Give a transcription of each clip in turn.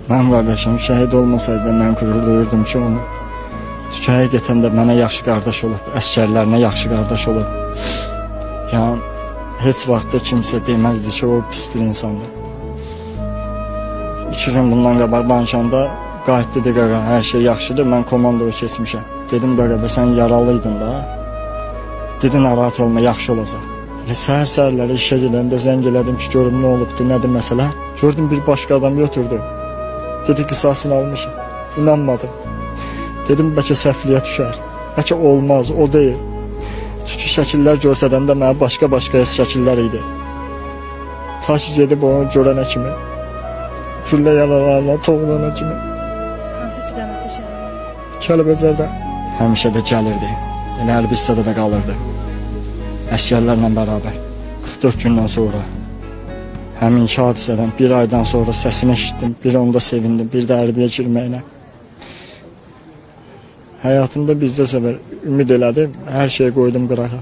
Mənim qardaşım şəhid olmasaydı mən qürur duyurdum ki onu. Çünki həqiqətən də mənə yaxşı qardaş olub, əskərlərinə yaxşı qardaş olub. Yəni heç vaxt da kimsə deməzdi ki o pis bir insandır. 2 gün bundan qabaq danışanda qayıtdı dedi qaqa hər şey yaxşıdır, mən komandoya keçmişəm. Dedim qaqa sən yaralıydın da. Dedi narahat olma, yaxşı olacaq. Səhər-səhərləri işə gələndə zəng elədim ki görüm nə olubdu, nədir məsələ. Gördüm bir başqa adam götürdü. Dedi qisasını almışım. İnanmadım. Dedim bəlkə səhvliyə düşər. Bəlkə olmaz, o deyil. Çünki şəkillər görsədəndə mənə başqa şəkillər idi. Ta ki gedib onu görənə kimi. Güllə yaralarına toğlana kimi. Hansı istiqamətdə şəhərdə? Kəlbəcərdə. Həmişə də gəlirdi. Elə hərbi hissədə də qalırdı. Əskərlərlə bərabər. 44 gündən sonra. Həmin hadisədən bir aydan sonra səsini eşitdim. Bir onda sevindim, bir də hərbiyə girməyinə. Həyatımda bircə səfər ümid elədim, hər şeyi qoydum qırağa.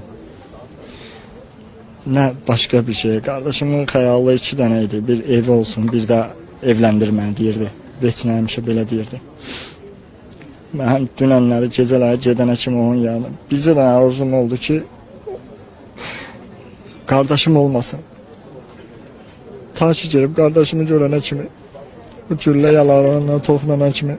Nə başqa bir şey. Qardaşımın xəyalı 2 dənə idi. Bir evi olsun, bir də evləndirməni deyirdi. Veçinə həmişə belə deyirdi. Mən dünənləri, gecələri gedənə kimi onun yanında. Bizə də arzum oldu ki, qardaşım olmasın. Ta ki gelib qardaşımı görənə kimi, bu güllə yalarlarına toxunana kimi.